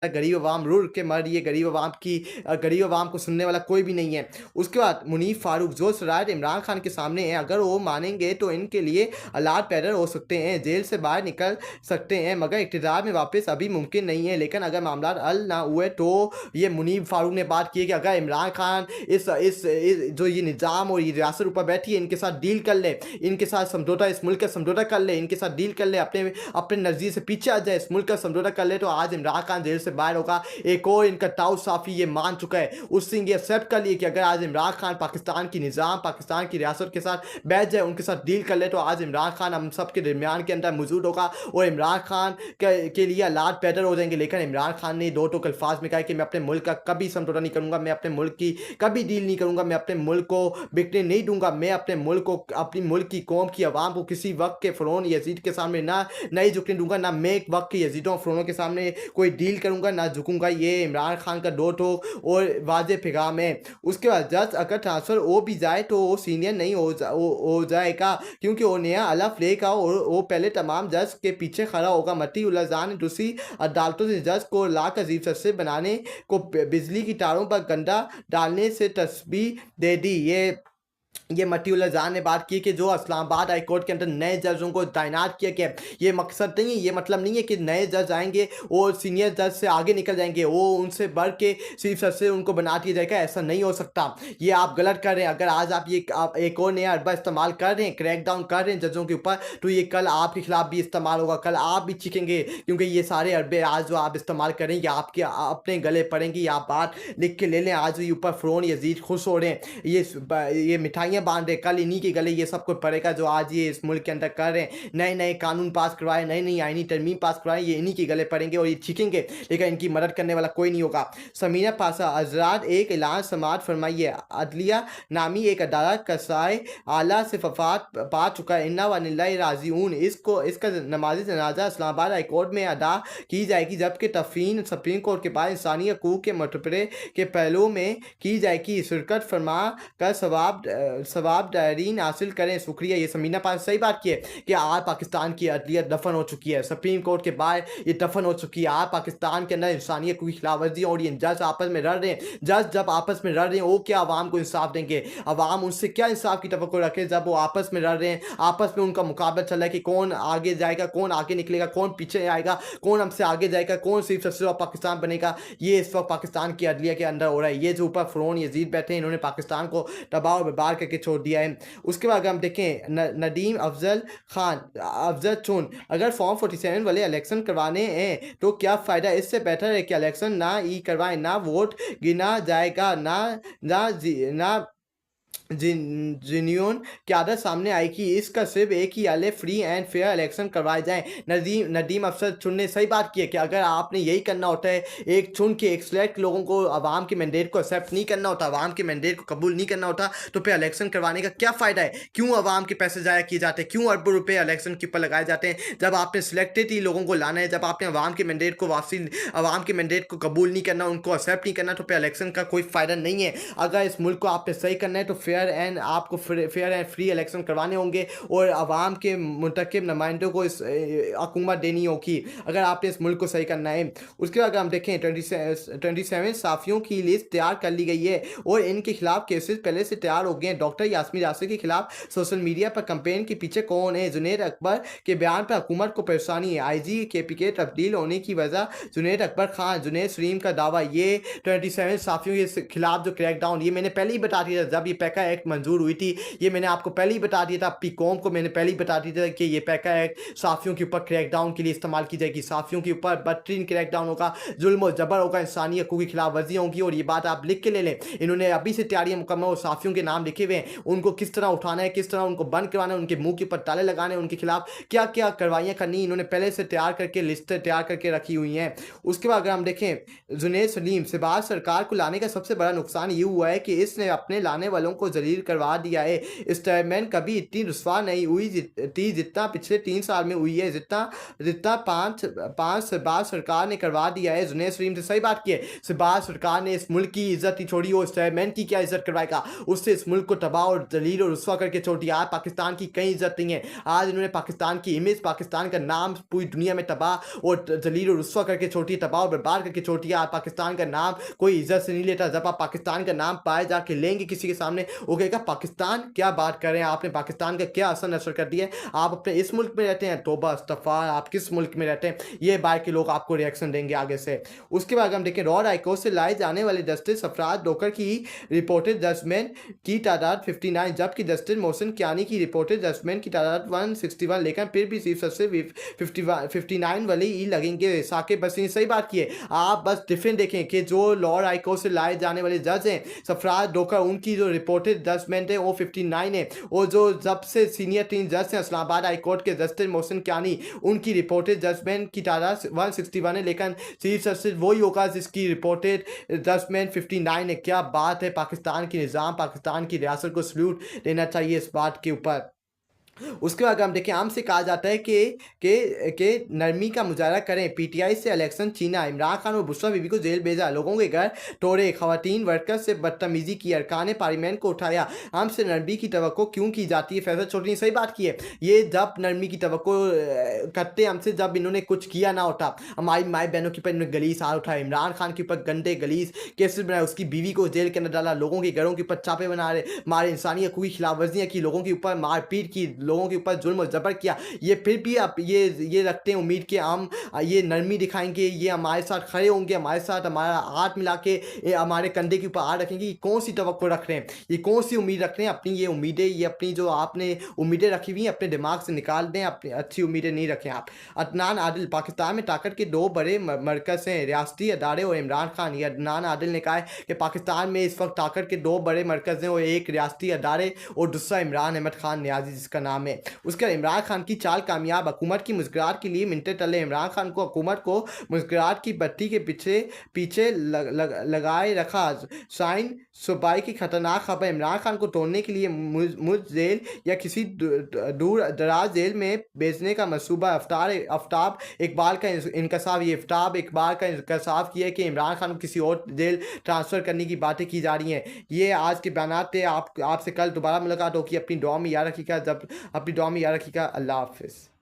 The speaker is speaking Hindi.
गरीब अवाम रुल के मर रही है, गरीब अवाम को सुनने वाला कोई भी नहीं है। उसके बाद मुनीफ फारूक जो शराइत इमरान खान के सामने हैं, अगर वो मानेंगे तो इनके लिए हालात पैदा हो सकते हैं, जेल से बाहर निकल सकते हैं, मगर इक़्तिदार में वापस अभी मुमकिन नहीं है। लेकिन अगर मामला हल ना हुए तो ये मुनीफ फारूक ने बात की है कि अगर इमरान खान इस जो ये निज़ाम और ये रियासत ऊपर बैठी है इनके साथ डील कर ले, इनके साथ समझौता, इस मुल्क का समझौता कर ले, इनके साथ डील कर ले, अपने अपने नज़रिए से पीछे आ जाए, इस मुल्क का समझौता कर ले, तो आज इमरान खान जेल से बाहर होगा। एक और इनका ताऊ साफ़ी ये मान चुका है, उससे ये एक्सेप्ट कर लिए कि अगर आज इमरान खान पाकिस्तान की निज़ाम, पाकिस्तान की रियासत के साथ बैठ जाए, उनके साथ डील कर ले, तो आज इमरान खान हम सब के दरमियान के अंदर मौजूद होगा और इमरान खान के लिए हालात बेहतर हो जाएंगे। लेकिन इमरान खान ने दो टोक अल्फाज में कहा कि मैं अपने मुल्क का कभी समझौता नहीं करूँगा, मैं अपने मुल्क की कभी डील नहीं करूँगा, मैं अपने मुल्क को बिकने नहीं दूंगा, मैं अपने मुल्क को, अपनी मुल्क की कौम की आवाम को किसी वक्त के फ़िरौन यजीद के सामने ना नहीं झुकने दूंगा, ना मैं एक वक्त के यजीदों फ़िरौनों के सामने कोई डील करूंगा, ना झुकूंगा। ये इमरान खान का दो टोक और वाज़ेह पैगाम है। उसके बाद जज अगर ट्रांसफ़र हो भी जाए तो वो सीनियर नहीं हो जाएगा, क्योंकि वो नया अलफ लेगा और वो पहले तमाम जज के पीछे खड़ा होगा। मती उल्लाह जान ने दूसरी अदालतों से जज को लाख अजीब सस्ते बनाने को बिजली की तारों पर गंदा डालने से तस्बीह दे दी। ये मतीउल्लाह जान ने बात की कि जो इस्लामाबाद हाई कोर्ट के अंदर नए जजों को तैनात किया गया, ये मकसद नहीं है, ये मतलब नहीं है कि नए जज आएंगे और सीनियर जज से आगे निकल जाएंगे, वो उनसे बढ़ के चीफ जज से उनको बना दिया जाएगा, ऐसा नहीं हो सकता। ये आप गलत कर रहे हैं। अगर आज आप एक और नया अरबा इस्तेमाल कर रहे हैं, क्रैक डाउन कर रहे हैं जजों के ऊपर, तो ये कल आपके खिलाफ भी इस्तेमाल होगा, कल आप भी चीखेंगे, क्योंकि ये सारे अरबे आज जो आप इस्तेमाल करें ये आपके अपने गले पड़ेंगी। ये आप बात लिख के ले लें। आज भी ऊपर फ़िरौन यजीद खुश हो रहे हैं, ये मिठाइयाँ बांध रहे, कल इन्हीं के गले ये सब कुछ पड़ेगा जो आज ये इस मुल्क के अंदर कर रहे हैं। नए नए कानून पास करवाए, नई नई आईनी तरमीम पास करवाए, ये इन्हीं के गले पड़ेंगे और ये चीखेंगे, लेकिन इनकी मदद करने वाला कोई नहीं होगा। समीना पासा आज़ाद एक ऐलान समात फरमाइए, अदलिया नामी एक अदालत कसाए आला से वफात पा चुका है, इन्ना वनिल्लाहि राजिऊन। इसका नमाज जनाजा इस्लामाबाद हाई कोर्ट में अदा की जाएगी, जबकि तफीन सुप्रीम कोर्ट के बाद इंसानी हकूक़ के मटबरे के पहलू में की जाएगी। शिरकत फरमा कर सवाब डायरीन हासिल करें। शुक्रिया। ये समीना पास सही बात की है कि आज पाकिस्तान की अदलियत दफन हो चुकी है, सुप्रीम कोर्ट के बाद ये दफन हो चुकी है। आज पाकिस्तान के अंदर इंसानियत की खिलाफवर्जी और ये जज आपस में लड़ रहे हैं। जज जब आपस में लड़ रहे हैं वो क्या आवाम को इंसाफ देंगे? आवाम उनसे क्या इंसाफ की तवक्को रखे जब वो आपस में लड़ रहे हैं? आपस में उनका मुकाबला चल रहा है कि कौन आगे जाएगा, कौन आगे निकलेगा, कौन पीछे आएगा, कौन हमसे आगे जाएगा, कौन चीफ जस्टिस ऑफ पाकिस्तान बनेगा। ये इस वक्त पाकिस्तान की अदलिया के अंदर हो रहा है। ये जो ऊपर फ़िरौन यजीद बैठे हैं, इन्होंने पाकिस्तान को तबाह और बर्बाद करके छोड़ दिया है। उसके बाद अगर हम देखें नदीम अफजल चुन, अगर फॉर्म 47 वाले इलेक्शन करवाने हैं तो क्या फ़ायदा? इससे बेहतर है कि इलेक्शन ना ही करवाएं, ना वोट गिना जाएगा, ना जिन्यून क़यादत सामने आई कि इसका सिर्फ एक ही हल है, फ्री एंड फेयर इलेक्शन करवाए जाएं। नदीम अफसर चुन ने सही बात की है कि अगर आपने यही करना होता है, एक चुन के एक सिलेक्ट लोगों को आवाम के मैंडेट को एक्सेप्ट नहीं करना होता, आवाम के मैंडेट को कबूल नहीं करना होता, तो फिर इलेक्शन करवाने का क्या फ़ायदा है? क्यों आवाम के पैसे ज़ाया किए जाते हैं? क्यों अरबों रुपये इलेक्शन के ऊपर लगाए जाते हैं? जब आपने सिलेक्टेड ही लोगों को लाना है, जब आपने आवाम के मैंडेट को आवाम के मैंडेट को कबूल नहीं करना, उनको एक्सेप्ट नहीं करना, तो फिर इलेक्शन का कोई फ़ायदा नहीं है। अगर इस मुल्क को आपने सही करना है तो आपको फेयर एंड फ्री इलेक्शन करवाने होंगे और आवाम के मुंतखब नुमाइंदों को इस हुकूमत देनी होगी, अगर आपने इस मुल्क को सही करना है। उसके बाद अगर हम देखें 27 साफ़ियों की लिस्ट तैयार कर ली गई है और इनके खिलाफ केसेस पहले से तैयार हो गए हैं। डॉक्टर यास्मीन रासर के खिलाफ सोशल मीडिया पर कैंपेन के पीछे कौन है? जुनैद अकबर के बयान पर हुकूमत को परेशानी है, IG KPK तब्दील होने की वजह जुनैद अकबर खान, जुनैद सलीम का दावा। ये 27 साफ़ियों के खिलाफ जो क्रैकडाउन, ये मैंने पहले ही बता दिया था जब ये पैका एक्ट मंजूर हुई थी, ये मैंने आपको पहले ही बता दिया था, अपनी कौम को मैंने पहले ही बता दिया था कि ये पैका एक्ट साफ़ियों के ऊपर क्रैकडाउन के लिए इस्तेमाल की जाएगी। साफ़ियों के ऊपर बदतरीन क्रैकडाउन होगा, जुल्म और जबर होगा, इंसानी हकूक़ की खिलाफ वर्जी होगी। और ये बात आप लिख के ले लें, इन्होंने अभी से तैयारियां मुकम्मल और साफ़ियों के नाम लिखे हुए हैं, उनको किस तरह उठाना है, किस तरह उनको बंद करवाना है, उनके मुंह के ऊपर ताले लगाने हैं, उनके खिलाफ क्या क्या कार्रवाइयाँ करनी, इन्होंने पहले से तैयार करके लिस्टें तैयार करके रखी हुई हैं। उसके बाद अगर हम देखें जुनैद सलीम, शहबाज सरकार को लाने का सबसे बड़ा नुकसान ये हुआ है कि इसने अपने लाने वालों को को जलील करवा दिया है। स्टैटमेंट कभी इतनी रुस्वा नहीं हुई थी जितना पिछले 3 साल में हुई है, जितना जितना 5 शहबाज सरकार ने करवा दिया है। जुनैद सलीम से सही बात की है। शहबाज सरकार ने इस मुल्क की इज्जत ही छोड़ी, वो स्टैटमेंट की क्या इज्जत करवाएगा। उससे इस मुल्क को तबाह और जलील और रुस्वा करके छोड़ दिया। आज पाकिस्तान की कहीं इज्जत नहीं है। आज इन्होंने पाकिस्तान की इमेज, पाकिस्तान का नाम पूरी दुनिया में तबाह और जलील और रुस्वा करके छोड़ दिया, तबाह और बर्बाद करके छोड़ दिया। आज पाकिस्तान का नाम कोई इज्जत से नहीं लेता। जब आप पाकिस्तान का नाम पाए जाके लेंगे किसी के सामने, वो कहेगा पाकिस्तान क्या बात कर रहे हैं, आपने पाकिस्तान का क्या असर नशर कर दिया है, आप अपने इस मुल्क में रहते हैं, तोबा इस्तग़फ़ार, आप किस मुल्क में रहते हैं। ये बाहर के लोग आपको रिएक्शन देंगे आगे से। उसके बाद हम देखें रॉ हाईकोर्ट से लाए जाने वाले जस्टिस सरफराज डोकर की रिपोर्टेड जजमेंट की तादाद 59, जबकि जस्टिस मोहसिन कियानी की रिपोर्टेड जजमेंट की तादाद 161, लेकिन फिर भी चीफ जस्टिस 59 वाले ही लगेंगे। साकिब बस ने सही बात की है। आप बस डिफरेंट देखें कि जो लॉर्ड हाईकोर्ट से लाए जाने वाले जज हैं सरफराज डोकर, उनकी जो रिपोर्टेड जजमेंट है वो 59 है, और जो जब से सीनियर 3 जज हैं इस्लामाबाद हाई कोर्ट के जस्टिस मोहसिन कियानी, उनकी रिपोर्टेड जजमेंट की तादाद 161 है, लेकिन चीफ जस्टिस वही होगा जिसकी रिपोर्टेड जजमेंट 59 है। क्या बात है। पाकिस्तान की निज़ाम, पाकिस्तान की रियासत को सल्यूट देना चाहिए इस बात के ऊपर। उसके बाद हम देखें आम से कहा जाता है कि नरमी का मुजाहरा करें। पीटीआई से इलेक्शन छीना, इमरान खान और बुशरा बीबी को जेल भेजा, लोगों के घर तोड़े, खवातीन वर्कर्स से बदतमीजी की, अरकान पार्लियामेंट को उठाया। हमसे नरमी की तवक्को क्यों की जाती है। फैसल चौधरी ने सही बात की है। ये जब नरमी की तवक्को करते हमसे जब इन्होंने कुछ किया ना होता। हमारी माई बहनों के ऊपर इन्होंने गलीस हाथ उठाया, इमरान खान के ऊपर गंदे गलीस केसेस बनाए, उसकी बीवी को जेल के अंदर डाला, लोगों के घरों के ऊपर छापे बना रहे, मारे, इंसानियत की खिलाफ वर्जियाँ की, लोगों के ऊपर मारपीट की, लोगों के ऊपर जुल्म और जबर किया। ये फिर भी आप ये रखते हैं उम्मीद कि हम ये नरमी दिखाएंगे, ये हमारे साथ खड़े होंगे, हमारे साथ हमारा हाथ मिला के हमारे कंधे के ऊपर हाथ रखेंगे। कौन सी तवक्को रख रहे हैं, ये कौन सी उम्मीद रख रहे हैं। अपनी ये उम्मीदें, ये अपनी जो आपने उम्मीदें रखी हुई हैं अपने दिमाग से निकाल दें। अपनी अच्छी उम्मीदें नहीं रखें आप। अदनान आदिल, पाकिस्तान में ताकत के 2 बड़े मरकज़ हैं, रियासती अदारे और इमरान खान। ये अदनान आदिल ने कहा है कि पाकिस्तान में इस वक्त ताकत के 2 बड़े मरकज़ हैं, और एक रियासती अदारे और दूसरा इमरान अहमद खान न्याजी जिसका नाम है। उसके इमरान खान की चाल कामयाब, हुकूमत की मुस्कुराहट के लिए मिनटें टले। इमरान खान को हुकूमत को मुस्कुराहट की बत्ती के पीछे लगाए रखा। शाइन सूबाई की खतरनाक खबर, इमरान खान को तोड़ने के लिए मुझ जेल या किसी दूर दराज जेल में भेजने का मंसूबा। आफ्ताब इकबाल का इंकशाफ, ये आफ्ताब इकबाल का इंकशाफ किया कि इमरान खान को किसी और जेल ट्रांसफ़र करने की बातें की जा रही हैं। ये आज के बयान थे। आपसे कल दोबारा मुलाकात होगी। अपनी दुआ में याद रखिएगा, जब अपनी दुआ में याद रखिएगा। अल्लाह हाफ़िज़।